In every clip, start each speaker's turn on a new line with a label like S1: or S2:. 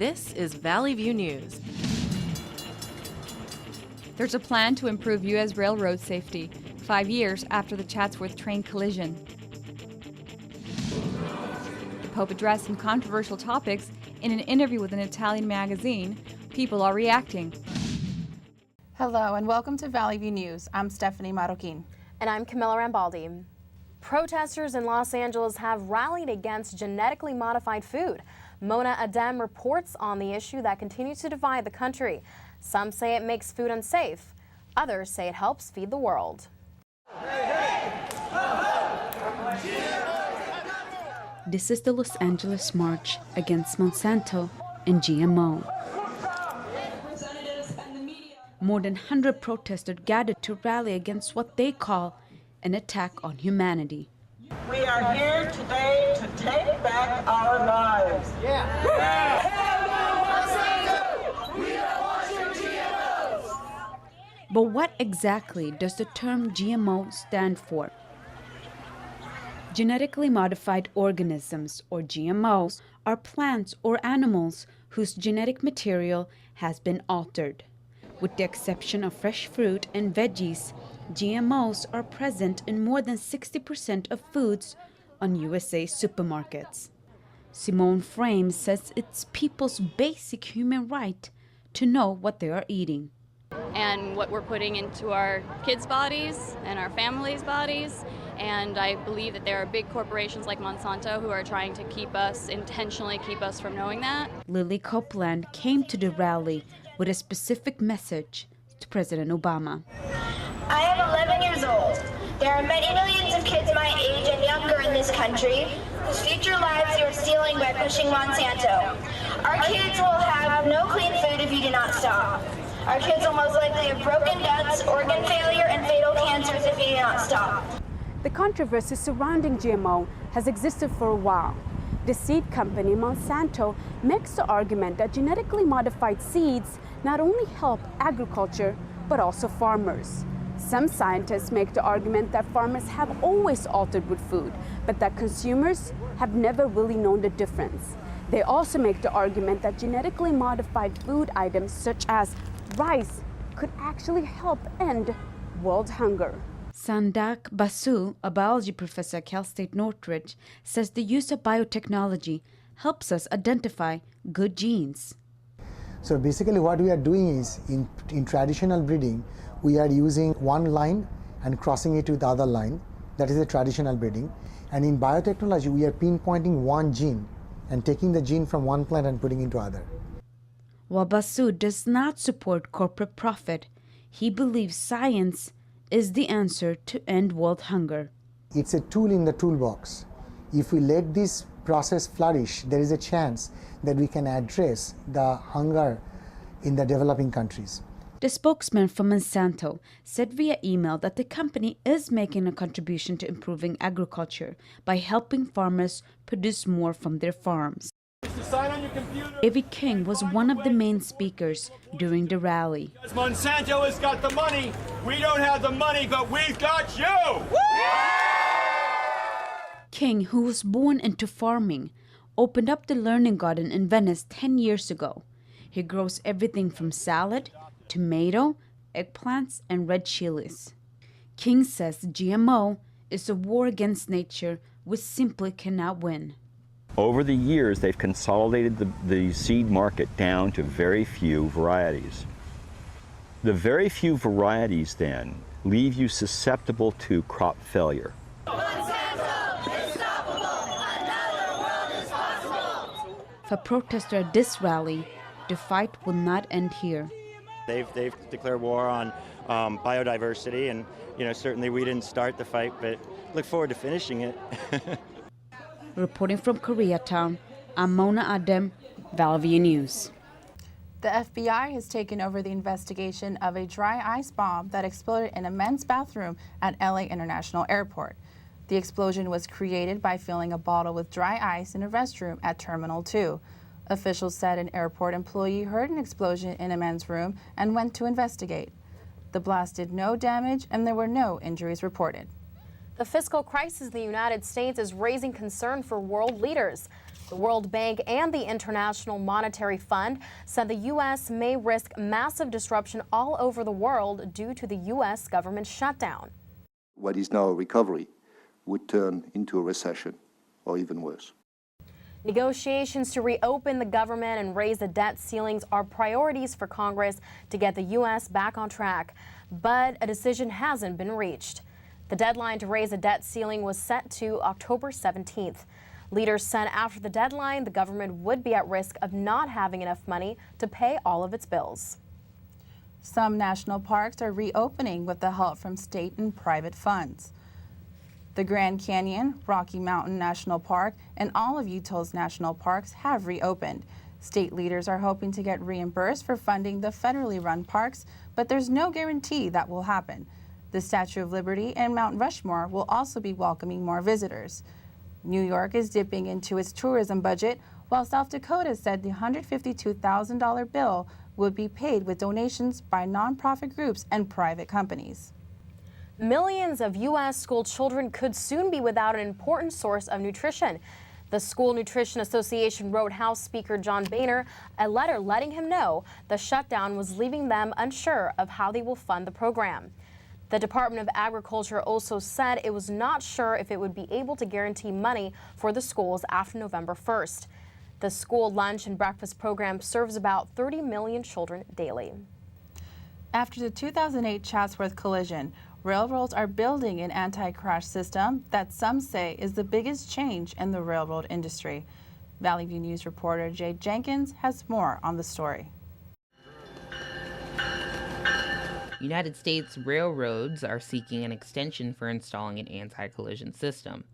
S1: This is Valley View News.
S2: There's a plan to improve U.S. railroad safety 5 years after the Chatsworth train collision. The Pope addressed some controversial topics in an interview with an Italian magazine. People are reacting.
S3: Hello and welcome to Valley View News. I'm Stephanie Marroquin.
S4: And I'm Camilla Rambaldi. Protesters in Los Angeles have rallied against genetically modified food. Mona Adem reports on the issue that continues to divide the country. Some say it makes food unsafe. Others say it helps feed the world.
S5: This is the Los Angeles March against Monsanto and GMO. More than 100 protesters gathered to rally against what they call an attack on humanity.
S6: We are here today to take back our lives.
S5: But what exactly does the term GMO stand for? Genetically modified organisms, or GMOs, are plants or animals whose genetic material has been altered. With the exception of fresh fruit and veggies, GMOs are present in more than 60% of foods on USA supermarkets. Simone Frame says it's people's basic human right to know what they are eating.
S7: And what we're putting into our kids' bodies and our families' bodies. And I believe that there are big corporations like Monsanto who are trying to intentionally keep us from knowing that.
S5: Lily Copeland came to the rally with a specific message to President Obama.
S8: I am 11 years old. There are many millions of kids my age and younger in this country whose future lives you are stealing by pushing Monsanto. Our kids will have no clean food if you do not stop. Our kids will most likely have broken guts, organ failure, and fatal cancers if you do not stop.
S9: The controversy surrounding GMO has existed for a while. The seed company Monsanto makes the argument that genetically modified seeds not only help agriculture, but also farmers. Some scientists make the argument that farmers have always altered with food, but that consumers have never really known the difference. They also make the argument that genetically modified food items such as rice could actually help end world hunger.
S5: Sandak Basu, a biology professor at Cal State Northridge, says the use of biotechnology helps us identify good genes.
S10: So basically what we are doing is, in traditional breeding, we are using one line and crossing it with the other line. That is a traditional breeding. And in biotechnology, we are pinpointing one gene and taking the gene from one plant and putting into other.
S5: While Basu does not support corporate profit, he believes science is the answer to end world hunger.
S10: It's a tool in the toolbox. If we let this process flourish, there is a chance that we can address the hunger in the developing countries.
S5: The spokesman for Monsanto said via email that the company is making a contribution to improving agriculture by helping farmers produce more from their farms. Evie King was one of the main speakers during the rally.
S11: Monsanto has got the money. We don't have the money, but we've got you!
S5: King, who was born into farming, opened up the Learning Garden in Venice 10 years ago. He grows everything from salad, tomato, eggplants, and red chilies. King says GMO is a war against nature we simply cannot win.
S12: Over the years, they've consolidated the seed market down to very few varieties. The very few varieties, then, leave you susceptible to crop failure.
S5: For protesters at this rally, the fight will not end here.
S13: They've declared war on biodiversity, and certainly we didn't start the fight, but look forward to finishing it.
S5: Reporting from Koreatown, I'm Mona Adem, Valley View News.
S3: The FBI has taken over the investigation of a dry ice bomb that exploded in a men's bathroom at LA International Airport. The explosion was created by filling a bottle with dry ice in a restroom at Terminal 2. Officials said an airport employee heard an explosion in a men's room and went to investigate. The blast did no damage and there were no injuries reported.
S4: The fiscal crisis in the United States is raising concern for world leaders. The World Bank and the International Monetary Fund said the U.S. may risk massive disruption all over the world due to the U.S. government shutdown.
S14: What is now a recovery would turn into a recession or even worse.
S4: Negotiations to reopen the government and raise the debt ceilings are priorities for Congress to get the U.S. back on track, but a decision hasn't been reached. The deadline to raise the debt ceiling was set to October 17th. Leaders said after the deadline, the government would be at risk of not having enough money to pay all of its bills.
S3: Some national parks are reopening with the help from state and private funds. The Grand Canyon, Rocky Mountain National Park, and all of Utah's national parks have reopened. State leaders are hoping to get reimbursed for funding the federally run parks, but there's no guarantee that will happen. The Statue of Liberty and Mount Rushmore will also be welcoming more visitors. New York is dipping into its tourism budget, while South Dakota said the $152,000 bill would be paid with donations by nonprofit groups and private companies.
S4: Millions of U.S. school children could soon be without an important source of nutrition. The School Nutrition Association wrote House Speaker John Boehner a letter letting him know the shutdown was leaving them unsure of how they will fund the program. The Department of Agriculture also said it was not sure if it would be able to guarantee money for the schools after November 1st. The school lunch and breakfast program serves about 30 million children daily.
S3: After the 2008 Chatsworth collision, railroads are building an anti-crash system that some say is the biggest change in the railroad industry. Valley View News reporter Jade Jenkins has more on the story.
S15: United States railroads are seeking an extension for installing an anti-collision system.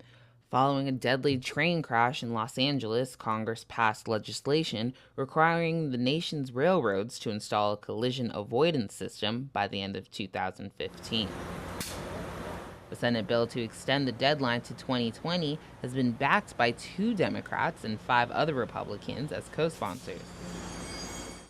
S15: Following a deadly train crash in Los Angeles, Congress passed legislation requiring the nation's railroads to install a collision avoidance system by the end of 2015. The Senate bill to extend the deadline to 2020 has been backed by 2 Democrats and 5 other Republicans as co-sponsors.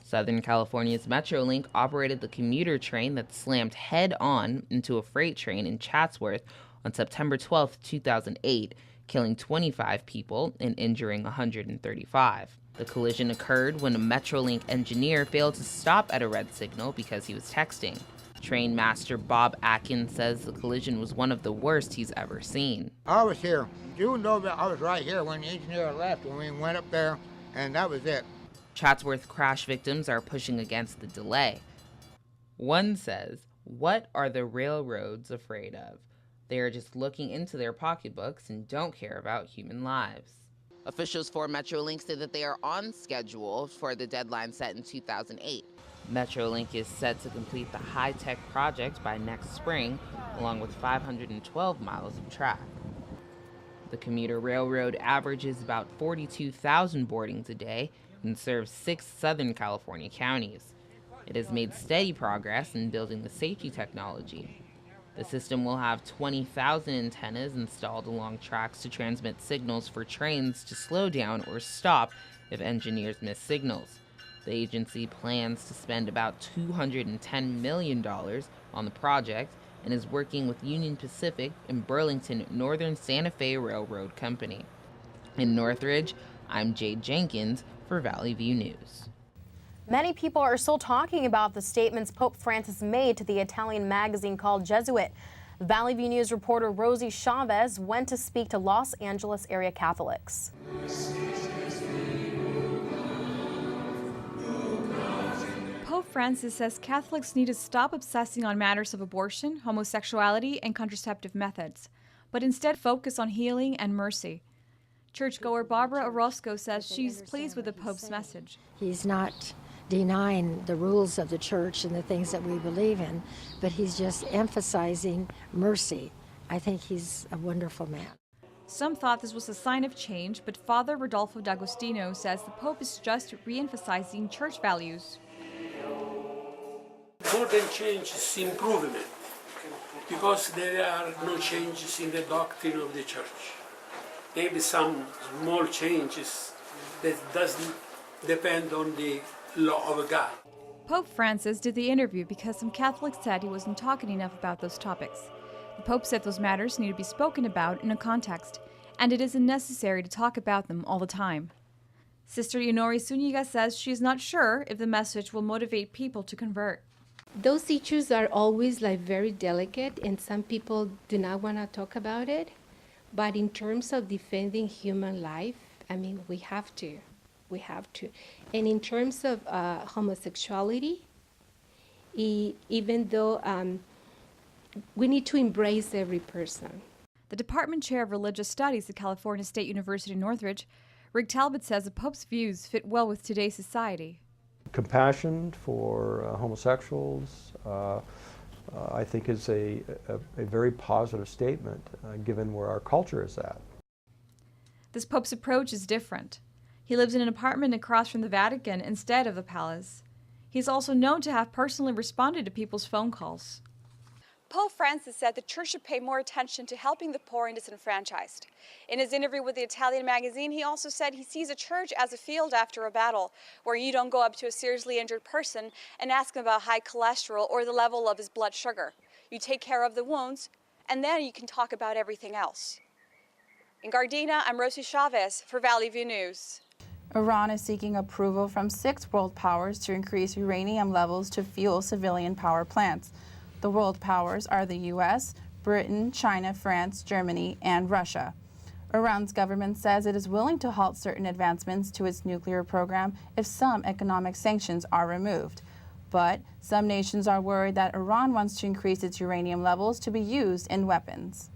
S15: Southern California's Metrolink operated the commuter train that slammed head-on into a freight train in Chatsworth on September 12, 2008, killing 25 people and injuring 135. The collision occurred when a Metrolink engineer failed to stop at a red signal because he was texting. Train master Bob Atkins says the collision was one of the worst he's ever seen.
S16: I was here. You know that I was right here when the engineer left, when we went up there, and that was it.
S15: Chatsworth crash victims are pushing against the delay. One says, "What are the railroads afraid of? They are just looking into their pocketbooks and don't care about human lives."
S17: Officials for Metrolink say that they are on schedule for the deadline set in 2008.
S15: Metrolink is set to complete the high-tech project by next spring, along with 512 miles of track. The commuter railroad averages about 42,000 boardings a day and serves 6 Southern California counties. It has made steady progress in building the safety technology. The system will have 20,000 antennas installed along tracks to transmit signals for trains to slow down or stop if engineers miss signals. The agency plans to spend about $210 million on the project and is working with Union Pacific and Burlington Northern Santa Fe Railroad Company. In Northridge, I'm Jade Jenkins for Valley View News.
S4: Many people are still talking about the statements Pope Francis made to the Italian magazine called Jesuit. Valley View News reporter Rosie Chavez went to speak to Los Angeles area Catholics.
S2: Pope Francis says Catholics need to stop obsessing on matters of abortion, homosexuality, and contraceptive methods, but instead focus on healing and mercy. Churchgoer Barbara Orozco says she's pleased with the Pope's message.
S18: He's not denying the rules of the church and the things that we believe in, but he's just emphasizing mercy. I think he's a wonderful man.
S2: Some thought this was a sign of change, but Father Rodolfo D'Agostino says the Pope is just re-emphasizing church values.
S19: More than change is improvement, because there are no changes in the doctrine of the church. Maybe some small changes that doesn't depend on the law of God.
S2: Pope Francis did the interview because some Catholics said he wasn't talking enough about those topics. The Pope said those matters need to be spoken about in a context, and it isn't necessary to talk about them all the time. Sister Yonori Zuniga says she is not sure if the message will motivate people to convert.
S20: Those issues are always like very delicate, and some people do not want to talk about it. But in terms of defending human life, I mean, we have to. And in terms of homosexuality, even though we need to embrace every person.
S2: The Department Chair of Religious Studies at California State University Northridge, Rick Talbot, says the Pope's views fit well with today's society.
S21: Compassion for homosexuals, I think, is a very positive statement given where our culture is at.
S2: This Pope's approach is different. He lives in an apartment across from the Vatican instead of the palace. He's also known to have personally responded to people's phone calls. Pope Francis said the church should pay more attention to helping the poor and disenfranchised. In his interview with the Italian magazine, he also said he sees a church as a field after a battle, where you don't go up to a seriously injured person and ask him about high cholesterol or the level of his blood sugar. You take care of the wounds, and then you can talk about everything else. In Gardena, I'm Rosie Chavez for Valley View News.
S3: Iran is seeking approval from 6 world powers to increase uranium levels to fuel civilian power plants. The world powers are the U.S., Britain, China, France, Germany, and Russia. Iran's government says it is willing to halt certain advancements to its nuclear program if some economic sanctions are removed. But some nations are worried that Iran wants to increase its uranium levels to be used in weapons.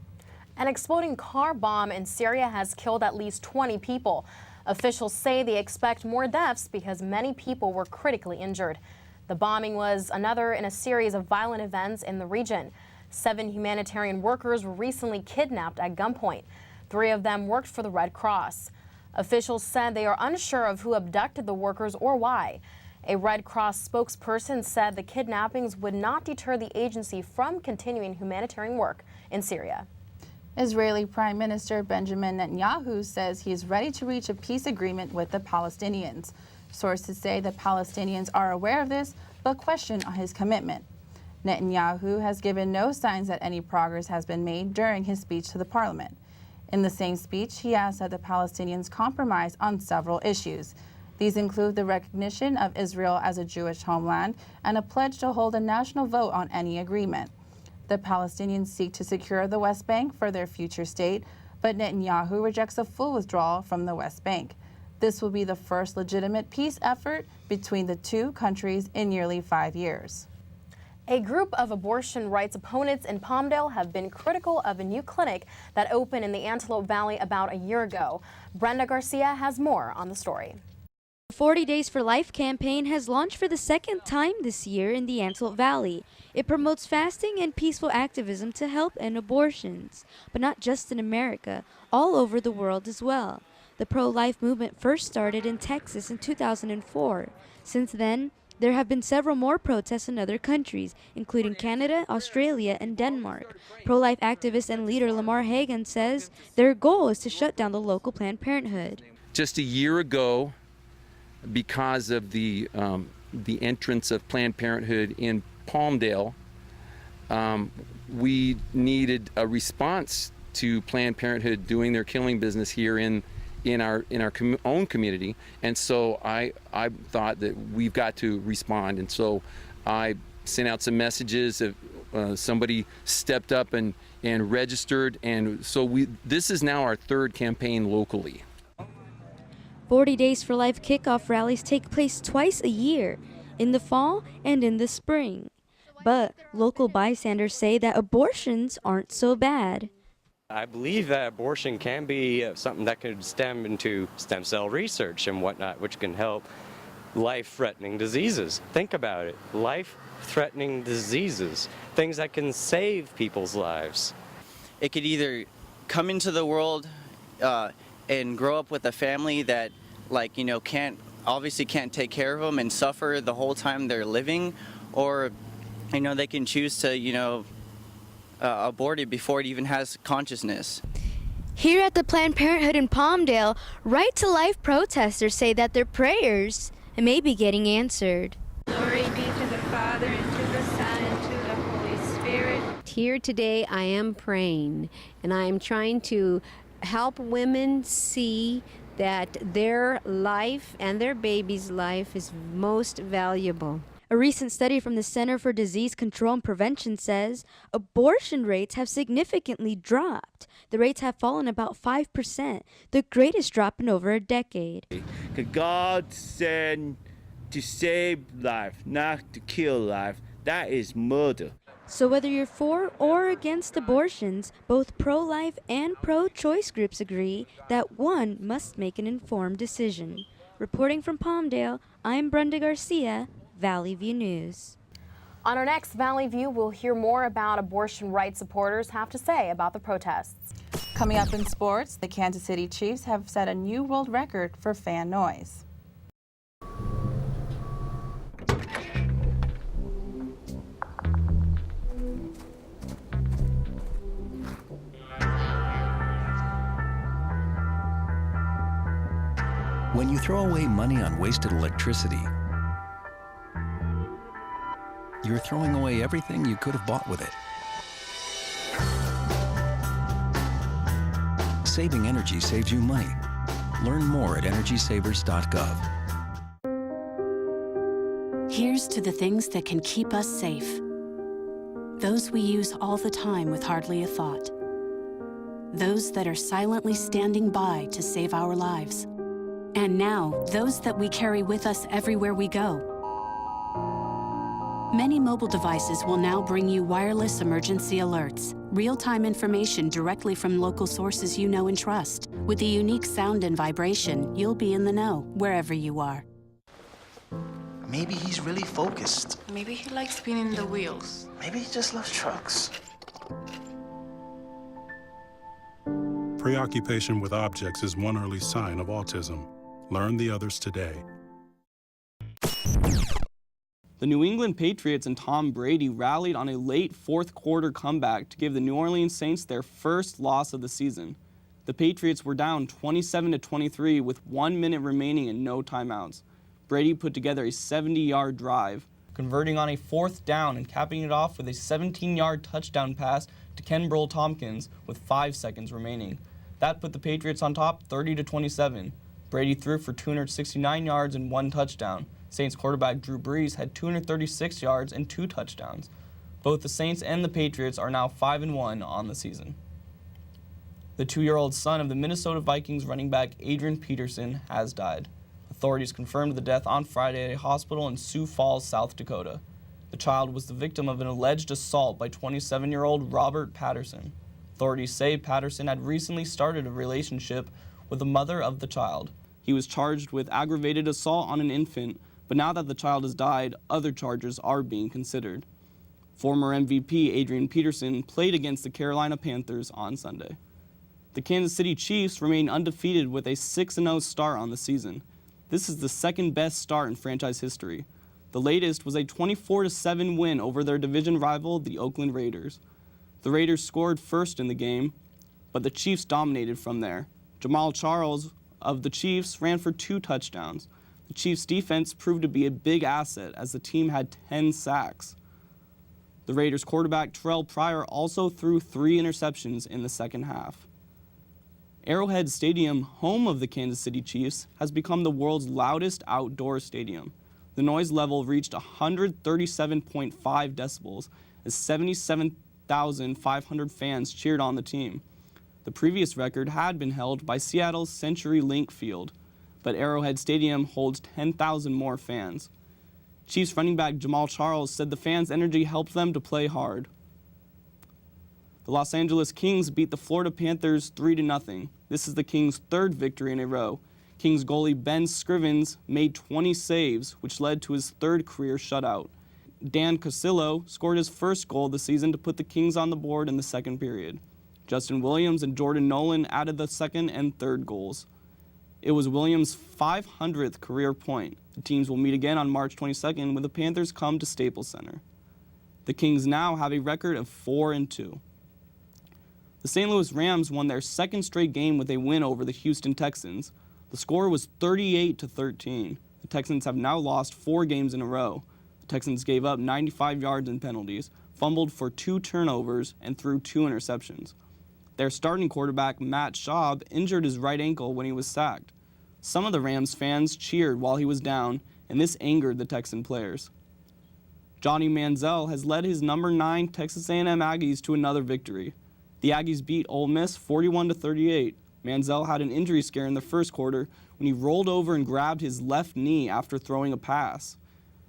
S4: An exploding car bomb in Syria has killed at least 20 people. Officials say they expect more deaths because many people were critically injured. The bombing was another in a series of violent events in the region. 7 humanitarian workers were recently kidnapped at gunpoint. 3 of them worked for the Red Cross. Officials said they are unsure of who abducted the workers or why. A Red Cross spokesperson said the kidnappings would not deter the agency from continuing humanitarian work in Syria.
S3: Israeli Prime Minister Benjamin Netanyahu says he is ready to reach a peace agreement with the Palestinians. Sources say the Palestinians are aware of this, but question his commitment. Netanyahu has given no signs that any progress has been made during his speech to the parliament. In the same speech, he asked that the Palestinians compromise on several issues. These include the recognition of Israel as a Jewish homeland and a pledge to hold a national vote on any agreement. The Palestinians seek to secure the West Bank for their future state, but Netanyahu rejects a full withdrawal from the West Bank. This will be the first legitimate peace effort between the two countries in nearly 5 years.
S4: A group of abortion rights opponents in Palmdale have been critical of a new clinic that opened in the Antelope Valley about a year ago. Brenda Garcia has more on the story.
S22: The 40 Days for Life campaign has launched for the second time this year in the Antelope Valley. It promotes fasting and peaceful activism to help end abortions, but not just in America, all over the world as well. The pro-life movement first started in Texas in 2004. Since then, there have been several more protests in other countries, including Canada, Australia, and Denmark. Pro-life activist and leader Lamar Hagan says their goal is to shut down the local Planned Parenthood.
S23: Just a year ago, because of the entrance of Planned Parenthood in Palmdale, we needed a response to Planned Parenthood doing their killing business here in our own community, and so I thought that we've got to respond, and so I sent out some messages. Somebody stepped up and registered, and so this is now our 3rd campaign locally.
S22: 40 Days for Life kickoff rallies take place twice a year, in the fall and in the spring. But local bystanders say that abortions aren't so bad.
S24: I believe that abortion can be something that could stem into stem cell research and whatnot, which can help life-threatening diseases. Think about it, life-threatening diseases, things that can save people's lives.
S25: It could either come into the world and grow up with a family that, can't take care of them and suffer the whole time they're living, or, they can choose to, aborted before it even has consciousness.
S22: Here at the Planned Parenthood in Palmdale, Right to Life protesters say that their prayers may be getting answered.
S26: Glory be to the Father, and to the Son, and to the Holy Spirit.
S27: Here today I am praying, and I am trying to help women see
S1: that their life and their baby's life is most valuable.
S22: A recent study from the Center for Disease Control and Prevention says abortion rates have significantly dropped. The rates have fallen about 5%, the greatest drop in over a decade.
S11: God said to save life, not to kill life. That is murder.
S22: So whether you're for or against abortions, both pro-life and pro-choice groups agree that one must make an informed decision. Reporting from Palmdale, I'm Brenda Garcia, Valley View News.
S4: On our next Valley View, we'll hear more about abortion rights supporters have to say about the protests.
S3: Coming up in sports, the Kansas City Chiefs have set a new world record for fan noise.
S6: When you throw away money on wasted electricity, you're throwing away everything you could have bought with it. Saving energy saves you money. Learn more at energysavers.gov.
S7: Here's to the things that can keep us safe. Those we use all the time with hardly a thought. Those that are silently standing by to save our lives. And now, those that we carry with us everywhere we go. Many mobile devices will now bring you wireless emergency alerts, real-time information directly from local sources you know and trust. With the unique sound and vibration, you'll be in the know, wherever you are.
S8: Maybe he's really focused.
S9: Maybe he likes spinning the wheels.
S8: Maybe he just loves trucks.
S10: Preoccupation with objects is one early sign of autism. Learn the others today.
S27: The New England Patriots and Tom Brady rallied on a late fourth-quarter comeback to give the New Orleans Saints their first loss of the season. The Patriots were down 27-23 with 1 minute remaining and no timeouts. Brady put together a 70-yard drive, converting on a fourth down and capping it off with a 17-yard touchdown pass to Kenbrell Tompkins with 5 seconds remaining. That put the Patriots on top 30-27. Brady threw for 269 yards and 1 touchdown. Saints quarterback Drew Brees had 236 yards and 2 touchdowns. Both the Saints and the Patriots are now 5-1 on the season. The 2-year-old son of the Minnesota Vikings running back Adrian Peterson has died. Authorities confirmed the death on Friday at a hospital in Sioux Falls, South Dakota. The child was the victim of an alleged assault by 27-year-old Robert Patterson. Authorities say Patterson had recently started a relationship with the mother of the child. He was charged with aggravated assault on an infant, but now that the child has died, other charges are being considered. Former MVP Adrian Peterson played against the Carolina Panthers on Sunday. The Kansas City Chiefs remain undefeated with a 6-0 start on the season. This is the second best start in franchise history. The latest was a 24-7 win over their division rival, the Oakland Raiders. The Raiders scored first in the game, but the Chiefs dominated from there. Jamal Charles of the Chiefs ran for 2 touchdowns. The Chiefs' defense proved to be a big asset as the team had 10 sacks. The Raiders quarterback Terrell Pryor also threw 3 interceptions in the second half. Arrowhead Stadium, home of the Kansas City Chiefs, has become the world's loudest outdoor stadium. The noise level reached 137.5 decibels as 77,500 fans cheered on the team. The previous record had been held by Seattle's CenturyLink Field, but Arrowhead Stadium holds 10,000 more fans. Chiefs running back Jamal Charles said the fans' energy helped them to play hard. The Los Angeles Kings beat the Florida Panthers 3-0. This is the Kings' 3rd victory in a row. Kings goalie Ben Scrivens made 20 saves, which led to his 3rd career shutout. Dan Cassillo scored his first goal of the season to put the Kings on the board in the second period. Justin Williams and Jordan Nolan added the 2nd and 3rd goals. It was Williams' 500th career point. The teams will meet again on March 22nd when the Panthers come to Staples Center. The Kings now have a record of 4-2. The St. Louis Rams won their 2nd straight game with a win over the Houston Texans. The score was 38-13. The Texans have now lost 4 games in a row. The Texans gave up 95 yards in penalties, fumbled for 2 turnovers, and threw 2 interceptions. Their starting quarterback, Matt Schaub, injured his right ankle when he was sacked. Some of the Rams fans cheered while he was down, and this angered the Texan players. Johnny Manziel has led his number 9 Texas A&M Aggies to another victory. The Aggies beat Ole Miss 41-38. Manziel had an injury scare in the first quarter when he rolled over and grabbed his left knee after throwing a pass.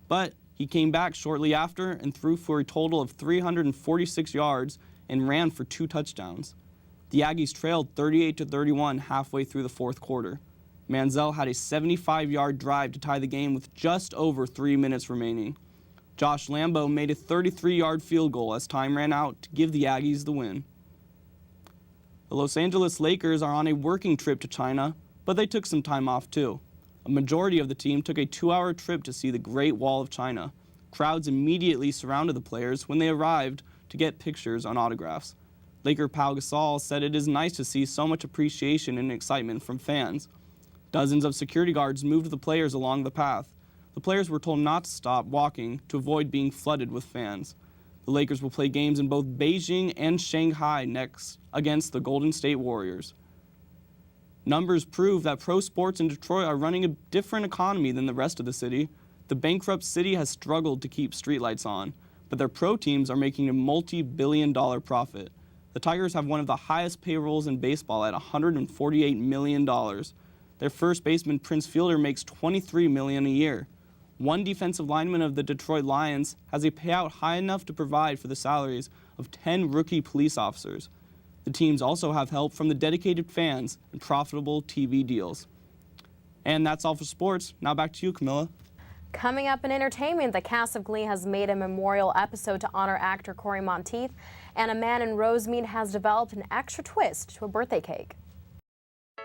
S27: But he came back shortly after and threw for a total of 346 yards and ran for 2 touchdowns. The Aggies trailed 38-31 halfway through the fourth quarter. Manziel had a 75-yard drive to tie the game with just over 3 minutes remaining. Josh Lambo made a 33-yard field goal as time ran out to give the Aggies the win. The Los Angeles Lakers are on a working trip to China, but they took some time off too. A majority of the team took a 2-hour trip to see the Great Wall of China. Crowds immediately surrounded the players when they arrived to get pictures and autographs. Laker Pau Gasol said it is nice to see so much appreciation and excitement from fans. Dozens of security guards moved the players along the path. The players were told not to stop walking to avoid being flooded with fans. The Lakers will play games in both Beijing and Shanghai next against the Golden State Warriors. Numbers prove that pro sports in Detroit are running a different economy than the rest of the city. The bankrupt city has struggled to keep streetlights on, but their pro teams are making a multi-billion-dollar profit. The Tigers have one of the highest payrolls in baseball at $148 million. Their first baseman, Prince Fielder, makes $23 million a year. One defensive lineman of the Detroit Lions has a payout high enough to provide for the salaries of 10 rookie police officers. The teams also have help from the dedicated fans and profitable TV deals. And that's all for sports. Now back to you, Camilla.
S4: Coming up in entertainment, the cast of Glee has made a memorial episode to honor actor Corey Monteith, and a man in Rosemead has developed an extra twist to a birthday cake.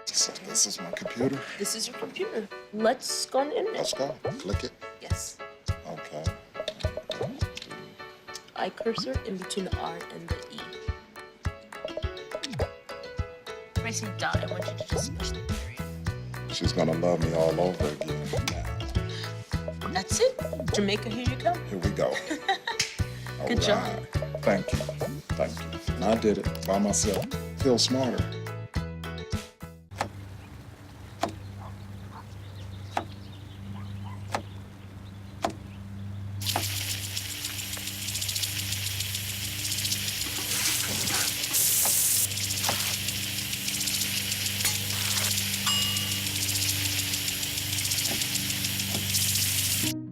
S5: This is my computer.
S12: This is your computer. Let's go on the internet.
S5: Let's go. Click it.
S12: Yes.
S5: Okay.
S12: I cursor in between the R and the E. Pressing dot, I want you to just push the period.
S5: She's gonna love me all over again now.
S12: That's it. Jamaica, here you go.
S5: Here we go.
S12: Good job.
S5: Thank you. Thank you. And I did it by myself. Feel smarter.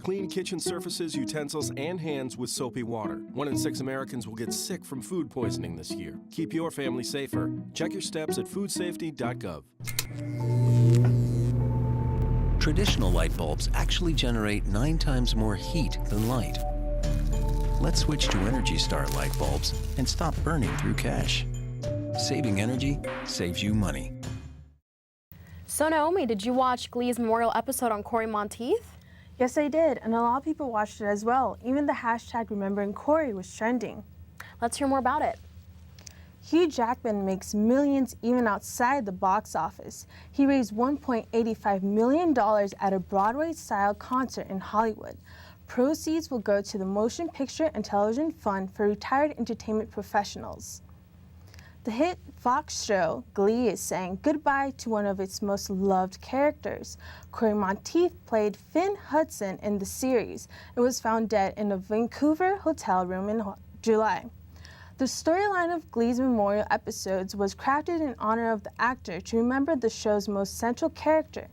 S13: Clean kitchen surfaces, utensils, and hands with soapy water. 1 in 6 Americans will get sick from food poisoning this year. Keep your family safer. Check your steps at foodsafety.gov.
S6: Traditional light bulbs actually generate 9 times more heat than light. Let's switch to Energy Star light bulbs and stop burning through cash. Saving energy saves you money.
S4: So Naomi, did you watch Glee's memorial episode on Corey Monteith?
S14: Yes, I did, and a lot of people watched it as well. Even the hashtag Remembering Corey was trending.
S4: Let's hear more about it.
S14: Hugh Jackman makes millions even outside the box office. He raised $1.85 million at a Broadway-style concert in Hollywood. Proceeds will go to the Motion Picture and Television Fund for Retired Entertainment Professionals. The hit Fox show, Glee, is saying goodbye to one of its most loved characters. Corey Monteith played Finn Hudson in the series and was found dead in a Vancouver hotel room in July. The storyline of Glee's memorial episodes was crafted in honor of the actor to remember the show's most central character.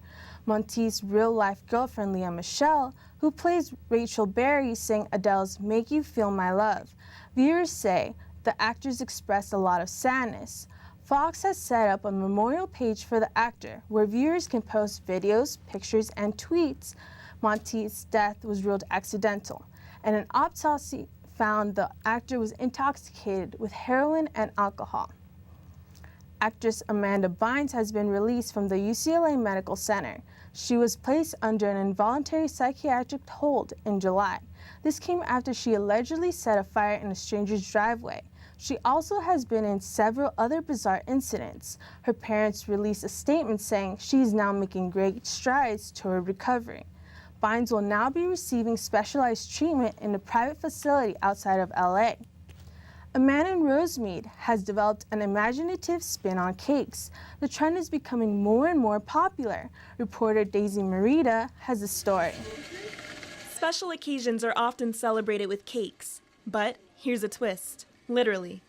S14: Monteith's real-life girlfriend, Lea Michele, who plays Rachel Berry, sang Adele's Make You Feel My Love. Viewers say the actors expressed a lot of sadness. Fox has set up a memorial page for the actor where viewers can post videos, pictures, and tweets. Monteith's death was ruled accidental, and an autopsy found the actor was intoxicated with heroin and alcohol. Actress Amanda Bynes has been released from the UCLA Medical Center. She was placed under an involuntary psychiatric hold in July. This came after she allegedly set a fire in a stranger's driveway. She also has been in several other bizarre incidents. Her parents released a statement saying she is now making great strides toward recovery. Bynes will now be receiving specialized treatment in a private facility outside of LA. A man in Rosemead has developed an imaginative spin on cakes. The trend is becoming more and more popular. Reporter Daisy Merida has a story.
S15: Special occasions are often celebrated with cakes, but here's a twist, literally.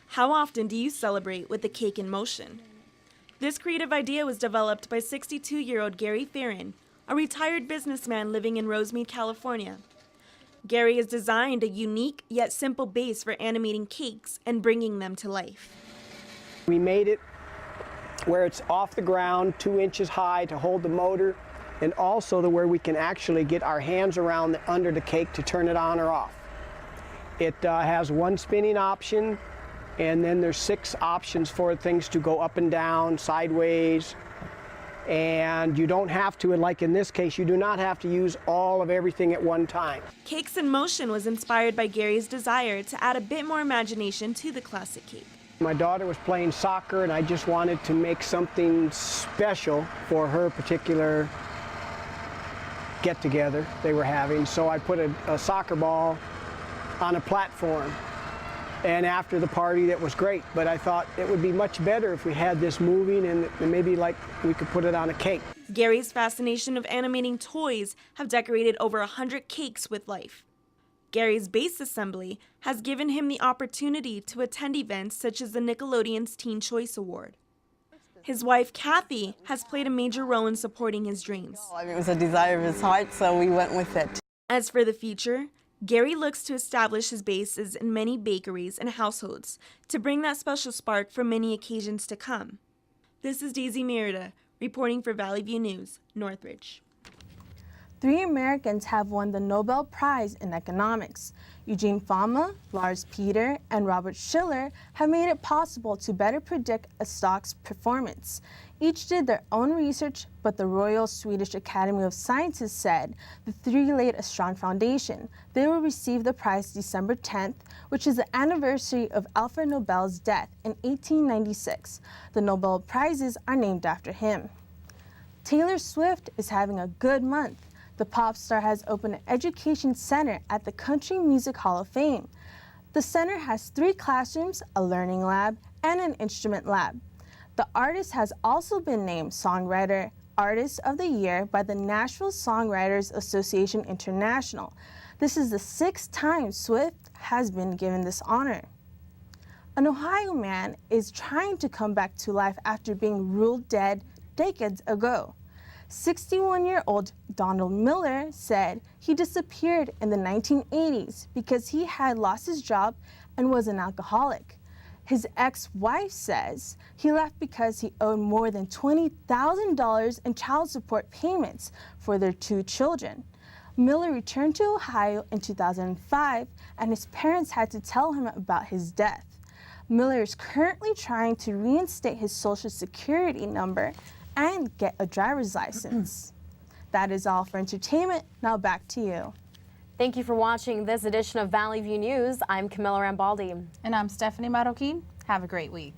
S15: How often do you celebrate with the cake in motion? This creative idea was developed by 62-year-old Gary Farron, a retired businessman living in Rosemead, California. Gary has designed a unique yet simple base for animating cakes and bringing them to life.
S16: We made it where it's off the ground, 2 inches high to hold the motor, and also where we can actually get our hands around under the cake to turn it on or off. It has 1 spinning option, and then there's 6 options for things to go up and down, sideways, and you don't have to, and like in this case, you do not have to use all of everything at one time.
S15: Cakes in Motion was inspired by Gary's desire to add a bit more imagination to the classic cake.
S16: My daughter was playing soccer, and I just wanted to make something special for her particular get-together they were having, so I put a soccer ball on a platform. And after the party, that was great, but I thought it would be much better if we had this moving and maybe like we could put it on a cake.
S15: Gary's fascination of animating toys have decorated over 100 cakes with life. Gary's base assembly has given him the opportunity to attend events such as the Nickelodeon's Teen Choice Award. His wife, Kathy, has played a major role in supporting his dreams.
S17: It was a desire of his heart, so we went with it.
S15: As for the future, Gary looks to establish his bases in many bakeries and households to bring that special spark for many occasions to come. This is Daisy Merida, reporting for Valley View News, Northridge.
S14: 3 Americans have won the Nobel Prize in Economics. Eugene Fama, Lars Peter, and Robert Shiller have made it possible to better predict a stock's performance. Each did their own research, but the Royal Swedish Academy of Sciences said the 3 laid a strong foundation. They will receive the prize December 10th, which is the anniversary of Alfred Nobel's death in 1896. The Nobel Prizes are named after him. Taylor Swift is having a good month. The pop star has opened an education center at the Country Music Hall of Fame. The center has 3 classrooms, a learning lab, and an instrument lab. The artist has also been named Songwriter Artist of the Year by the Nashville Songwriters Association International. This is the 6th time Swift has been given this honor. An Ohio man is trying to come back to life after being ruled dead decades ago. 61-year-old Donald Miller said he disappeared in the 1980s because he had lost his job and was an alcoholic. His ex-wife says he left because he owed more than $20,000 in child support payments for their 2 children. Miller returned to Ohio in 2005, and his parents had to tell him about his death. Miller is currently trying to reinstate his Social Security number and get a driver's license. That is all for entertainment. Now back to you.
S4: Thank you for watching this edition of Valley View News. I'm Camilla Rambaldi.
S3: And I'm Stephanie Marroquin. Have a great week.